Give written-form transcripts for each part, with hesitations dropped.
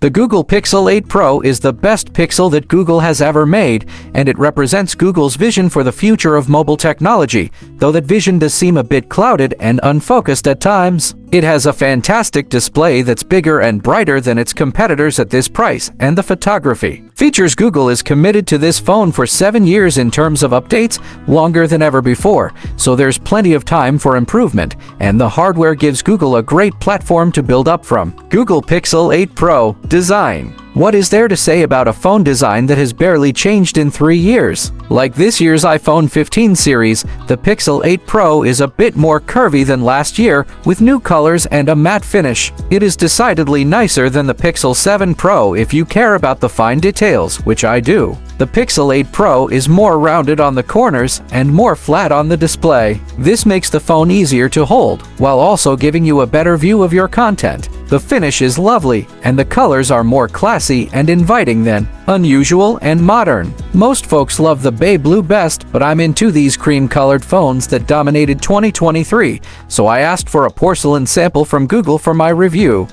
The Google Pixel 8 Pro is the best Pixel that Google has ever made, and it represents Google's vision for the future of mobile technology, though that vision does seem a bit clouded and unfocused at times. It has a fantastic display that's bigger and brighter than its competitors at this price, and the photography features. Google is committed to this phone for 7 years in terms of updates, longer than ever before, so there's plenty of time for improvement, and the hardware gives Google a great platform to build up from. Google Pixel 8 Pro Design. What is there to say about a phone design that has barely changed in 3 years? Like this year's iPhone 15 series, the Pixel 8 Pro is a bit more curvy than last year, with new colors and a matte finish. It is decidedly nicer than the Pixel 7 Pro if you care about the fine details, which I do. The Pixel 8 Pro is more rounded on the corners and more flat on the display. This makes the phone easier to hold, while also giving you a better view of your content. The finish is lovely, and the colors are more classy and inviting than unusual and modern. Most folks love the bay blue best, but I'm into these cream-colored phones that dominated 2023, so I asked for a porcelain sample from Google for my review.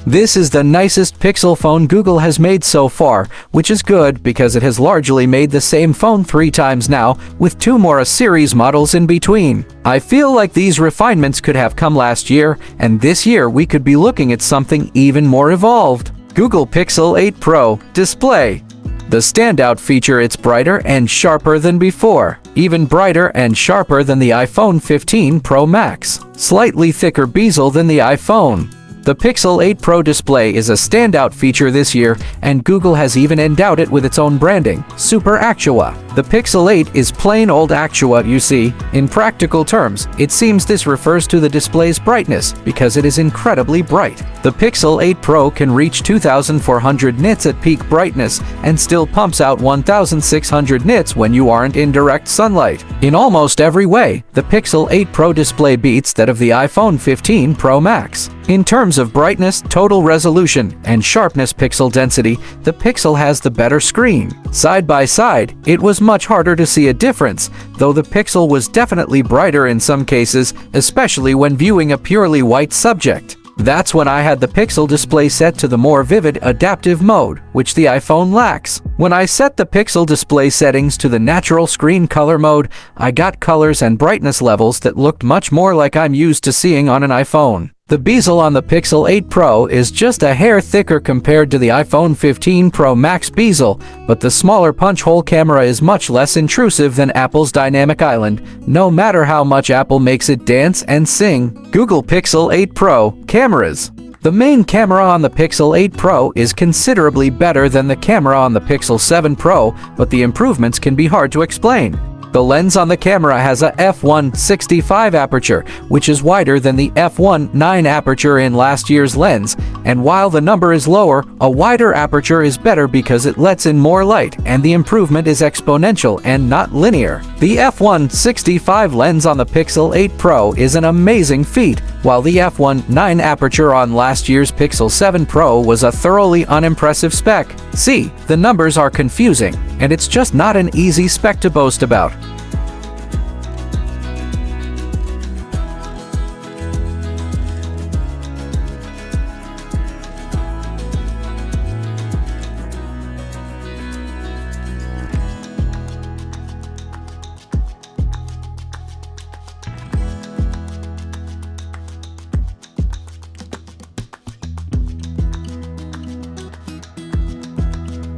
This is the nicest Pixel phone Google has made so far, which is good because it has largely made the same phone 3 times now, with 2 more series models in between. I feel like these refinements could have come last year, and this year we could be looking at something even more evolved. Google Pixel 8 Pro Display. The standout feature: it's brighter and sharper than before, even brighter and sharper than the iPhone 15 Pro Max. Slightly thicker bezel than the iPhone. The Pixel 8 Pro display is a standout feature this year, and Google has even endowed it with its own branding, Super Actua. The Pixel 8 is plain old Actua, you see. In practical terms, it seems this refers to the display's brightness, because it is incredibly bright. The Pixel 8 Pro can reach 2,400 nits at peak brightness, and still pumps out 1,600 nits when you aren't in direct sunlight. In almost every way, the Pixel 8 Pro display beats that of the iPhone 15 Pro Max. In terms of brightness, total resolution, and sharpness pixel density, the Pixel has the better screen. Side by side, it was much harder to see a difference, though the Pixel was definitely brighter in some cases, especially when viewing a purely white subject. That's when I had the Pixel display set to the more vivid adaptive mode, which the iPhone lacks. When I set the Pixel display settings to the natural screen color mode, I got colors and brightness levels that looked much more like I'm used to seeing on an iPhone. The bezel on the Pixel 8 Pro is just a hair thicker compared to the iPhone 15 Pro Max bezel, but the smaller punch hole camera is much less intrusive than Apple's Dynamic Island, no matter how much Apple makes it dance and sing. Google Pixel 8 Pro Cameras. The main camera on the Pixel 8 Pro is considerably better than the camera on the Pixel 7 Pro, but the improvements can be hard to explain. The lens on the camera has a f1.65 aperture, which is wider than the f1.9 aperture in last year's lens, and while the number is lower, a wider aperture is better because it lets in more light, and the improvement is exponential and not linear. The f1.65 lens on the Pixel 8 Pro is an amazing feat, while the f1.9 aperture on last year's Pixel 7 Pro was a thoroughly unimpressive spec. See, the numbers are confusing, and it's just not an easy spec to boast about.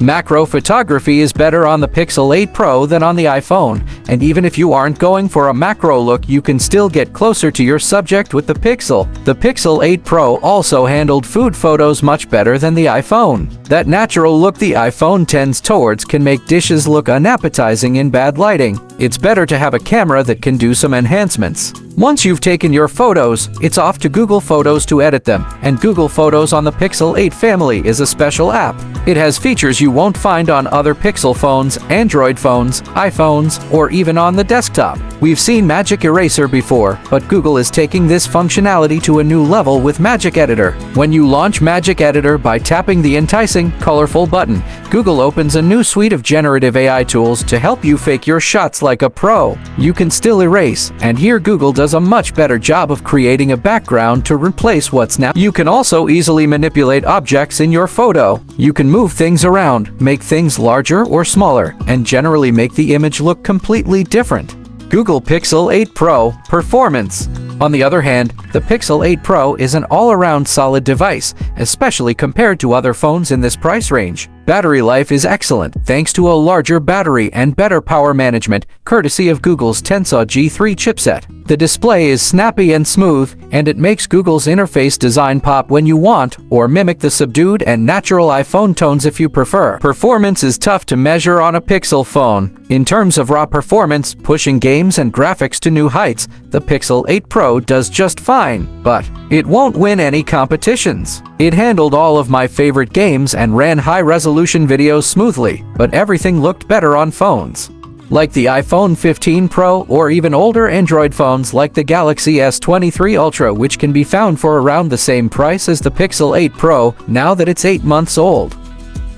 Macro photography is better on the Pixel 8 Pro than on the iPhone, and even if you aren't going for a macro look, you can still get closer to your subject with the Pixel. The Pixel 8 Pro also handled food photos much better than the iPhone. That natural look the iPhone tends towards can make dishes look unappetizing in bad lighting. It's better to have a camera that can do some enhancements. Once you've taken your photos, it's off to Google Photos to edit them, and Google Photos on the Pixel 8 family is a special app. It has features you won't find on other Pixel phones, Android phones, iPhones, or even on the desktop. We've seen Magic Eraser before, but Google is taking this functionality to a new level with Magic Editor. When you launch Magic Editor by tapping the enticing, colorful button, Google opens a new suite of generative AI tools to help you fake your shots like a pro. You can still erase, and here Google does a much better job of creating a background to replace what's now. You can also easily manipulate objects in your photo. You can move things around, make things larger or smaller, and generally make the image look completely different. Google Pixel 8 Pro Performance. On the other hand, the Pixel 8 Pro is an all-around solid device, especially compared to other phones in this price range. Battery life is excellent thanks to a larger battery and better power management, courtesy of Google's Tensor G3 chipset. The display is snappy and smooth, and it makes Google's interface design pop when you want, or mimic the subdued and natural iPhone tones if you prefer. Performance is tough to measure on a Pixel phone. In terms of raw performance, pushing games and graphics to new heights, the Pixel 8 Pro does just fine, but it won't win any competitions. It handled all of my favorite games and ran high-resolution videos smoothly, but everything looked better on phones like the iPhone 15 Pro or even older Android phones like the Galaxy S23 Ultra, which can be found for around the same price as the Pixel 8 Pro now that it's 8 months old.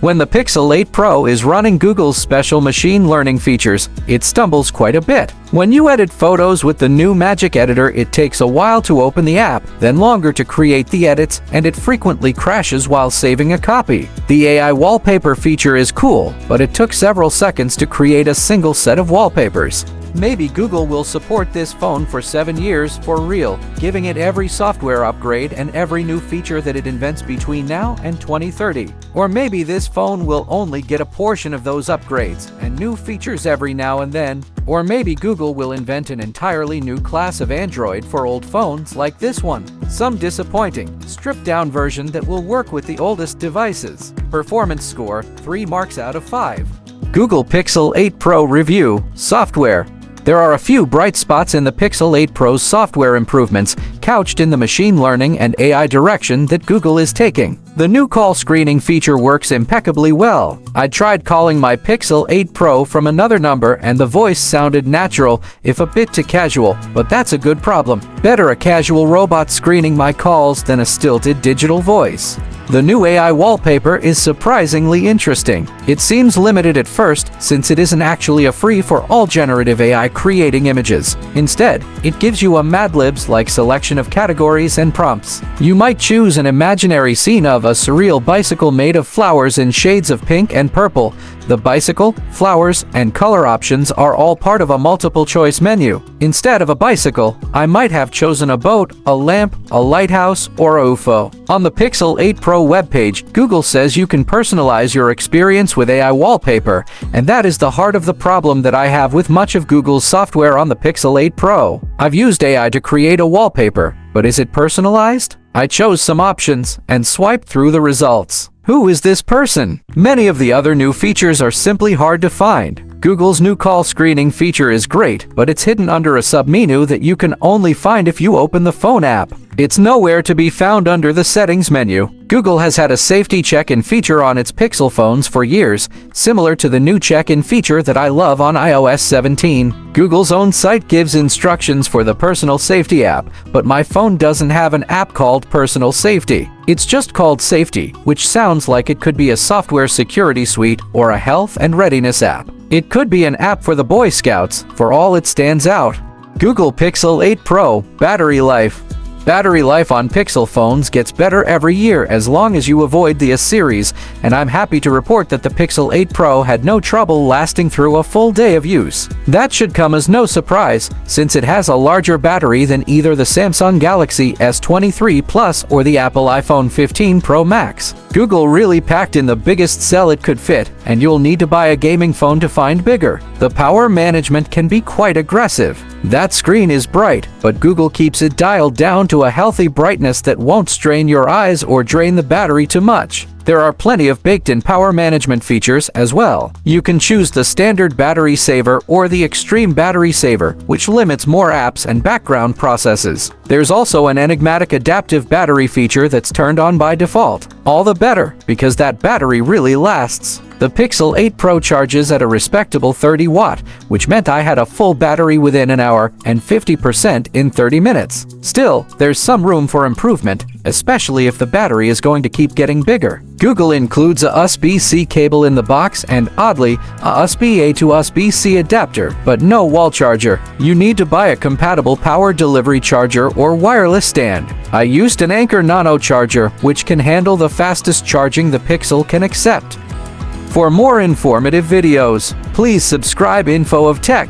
When the Pixel 8 Pro is running Google's special machine learning features, it stumbles quite a bit. When you edit photos with the new Magic Editor, it takes a while to open the app, then longer to create the edits, and it frequently crashes while saving a copy. The AI wallpaper feature is cool, but it took several seconds to create a single set of wallpapers. Maybe Google will support this phone for 7 years for real, giving it every software upgrade and every new feature that it invents between now and 2030. Or maybe this phone will only get a portion of those upgrades and new features every now and then. Or maybe Google will invent an entirely new class of Android for old phones like this one. Some disappointing, stripped-down version that will work with the oldest devices. Performance score, 3 marks out of 5. Google Pixel 8 Pro Review. Software. There are a few bright spots in the Pixel 8 Pro's software improvements, couched in the machine learning and AI direction that Google is taking. The new call screening feature works impeccably well. I tried calling my Pixel 8 Pro from another number and the voice sounded natural, if a bit too casual, but that's a good problem. Better a casual robot screening my calls than a stilted digital voice. The new AI wallpaper is surprisingly interesting. It seems limited at first, since it isn't actually a free-for-all generative AI creating images. Instead, it gives you a Mad Libs-like selection of categories and prompts. You might choose an imaginary scene of a surreal bicycle made of flowers in shades of pink and purple. The bicycle, flowers, and color options are all part of a multiple-choice menu. Instead of a bicycle, I might have chosen a boat, a lamp, a lighthouse, or a UFO. On the Pixel 8 Pro webpage, Google says you can personalize your experience with AI wallpaper, and that is the heart of the problem that I have with much of Google's software on the Pixel 8 Pro. I've used AI to create a wallpaper, but is it personalized? I chose some options and swiped through the results. Who is this person? Many of the other new features are simply hard to find. Google's new call screening feature is great, but it's hidden under a submenu that you can only find if you open the phone app. It's nowhere to be found under the settings menu. Google has had a safety check-in feature on its Pixel phones for years, similar to the new check-in feature that I love on iOS 17. Google's own site gives instructions for the Personal Safety app, but my phone doesn't have an app called Personal Safety. It's just called Safety, which sounds like it could be a software security suite or a health and readiness app. It could be an app for the Boy Scouts, for all it stands out. Google Pixel 8 Pro Battery Life. Battery life on Pixel phones gets better every year as long as you avoid the S series, and I'm happy to report that the Pixel 8 Pro had no trouble lasting through a full day of use. That should come as no surprise, since it has a larger battery than either the Samsung Galaxy S23 Plus or the Apple iPhone 15 Pro Max. Google really packed in the biggest cell it could fit, and you'll need to buy a gaming phone to find bigger. The power management can be quite aggressive. That screen is bright, but Google keeps it dialed down to a healthy brightness that won't strain your eyes or drain the battery too much. There are plenty of baked-in power management features as well. You can choose the standard battery saver or the extreme battery saver, which limits more apps and background processes. There's also an enigmatic adaptive battery feature that's turned on by default. All the better, because that battery really lasts. The Pixel 8 Pro charges at a respectable 30 watt, which meant I had a full battery within an hour and 50% in 30 minutes. Still, there's some room for improvement, especially if the battery is going to keep getting bigger. Google includes a USB-C cable in the box and, oddly, a USB-A to USB-C adapter, but no wall charger. You need to buy a compatible power delivery charger or wireless stand. I used an Anker Nano charger, which can handle the fastest charging the Pixel can accept. For more informative videos, please subscribe Info of Tech.